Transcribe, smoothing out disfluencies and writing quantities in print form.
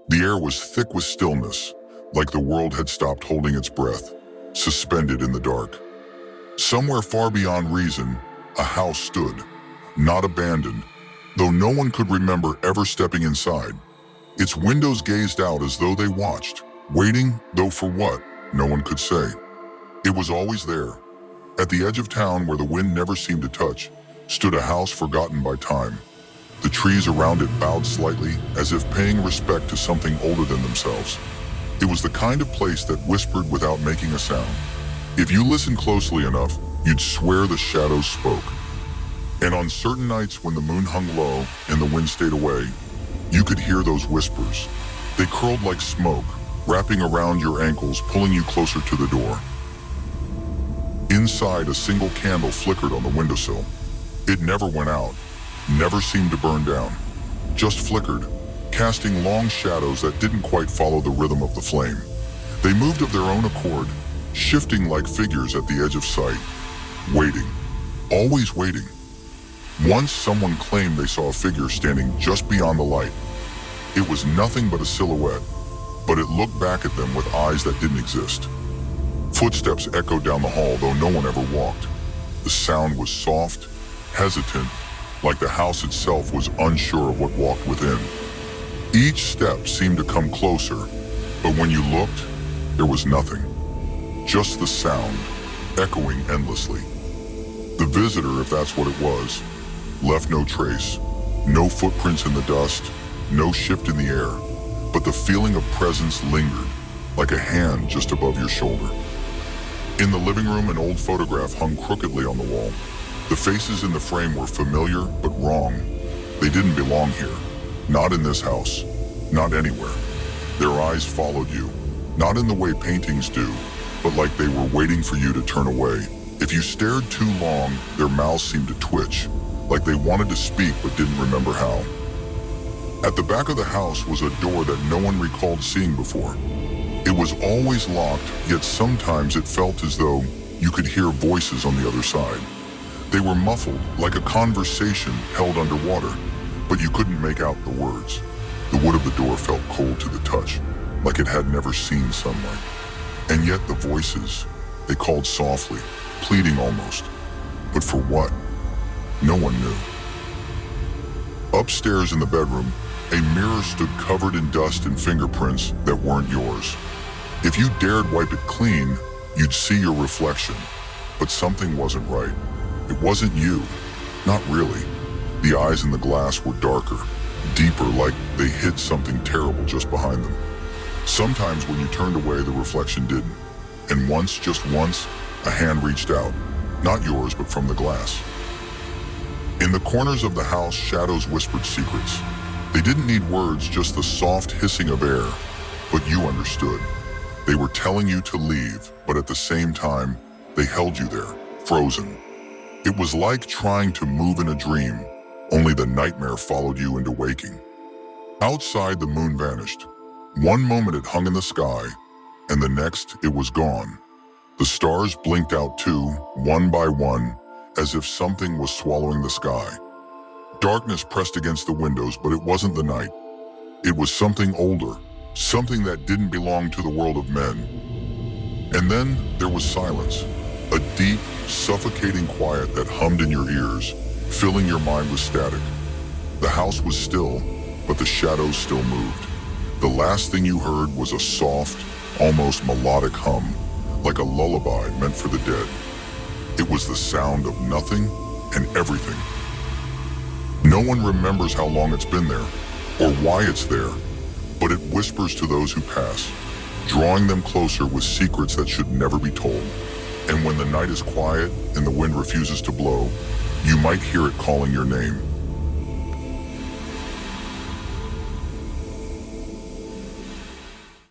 The air was thick with stillness, like the world had stopped holding its breath, suspended in the dark. Somewhere far beyond reason, a house stood, not abandoned, though no one could remember ever stepping inside. Its windows gazed out as though they watched, waiting, though for what, no one could say. It was always there. At the edge of town where the wind never seemed to touch, stood a house forgotten by time. The trees around it bowed slightly, as if paying respect to something older than themselves. It was the kind of place that whispered without making a sound. If you listened closely enough, you'd swear the shadows spoke. And on certain nights when the moon hung low and the wind stayed away, you could hear those whispers. They curled like smoke, wrapping around your ankles, pulling you closer to the door. Inside, a single candle flickered on the windowsill. It never went out, never seemed to burn down, just flickered, casting long shadows that didn't quite follow the rhythm of the flame. They moved of their own accord, shifting like figures at the edge of sight, waiting, always waiting. Once someone claimed they saw a figure standing just beyond the light. It was nothing but a silhouette, but it looked back at them with eyes that didn't exist. Footsteps echoed down the hall, though no one ever walked. The sound was soft, hesitant, like the house itself was unsure of what walked within. Each step seemed to come closer, but when you looked, there was nothing. Just the sound, echoing endlessly. The visitor, if that's what it was, left no trace, no footprints in the dust, no shift in the air, but the feeling of presence lingered, like a hand just above your shoulder. In the living room, an old photograph hung crookedly on the wall. The faces in the frame were familiar, but wrong. They didn't belong here. Not in this house. Not anywhere. Their eyes followed you, not in the way paintings do, but like they were waiting for you to turn away. If you stared too long, their mouths seemed to twitch, like they wanted to speak but didn't remember how. At the back of the house was a door that no one recalled seeing before. It was always locked, yet sometimes it felt as though you could hear voices on the other side. They were muffled, like a conversation held underwater, but you couldn't make out the words. The wood of the door felt cold to the touch, like it had never seen sunlight. And yet the voices, they called softly, pleading almost. But for what? No one knew. Upstairs in the bedroom, a mirror stood covered in dust and fingerprints that weren't yours. If you dared wipe it clean, you'd see your reflection, but something wasn't right. It wasn't you, not really. The eyes in the glass were darker, deeper, like they hid something terrible just behind them. Sometimes when you turned away, the reflection didn't. And once, just once, a hand reached out, not yours, but from the glass. In the corners of the house, shadows whispered secrets. They didn't need words, just the soft hissing of air, but you understood. They were telling you to leave, but at the same time, they held you there, frozen. It was like trying to move in a dream, only the nightmare followed you into waking. Outside, the moon vanished. One moment it hung in the sky, and the next it was gone. The stars blinked out too, one by one, as if something was swallowing the sky. Darkness pressed against the windows, but it wasn't the night. It was something older, something that didn't belong to the world of men. And then there was silence, a deep, suffocating quiet that hummed in your ears, filling your mind with static. The house was still, but the shadows still moved. The last thing you heard was a soft, almost melodic hum, like a lullaby meant for the dead. It was the sound of nothing and everything. No one remembers how long it's been there, or why it's there, but it whispers to those who pass, drawing them closer with secrets that should never be told. And when the night is quiet and the wind refuses to blow, you might hear it calling your name.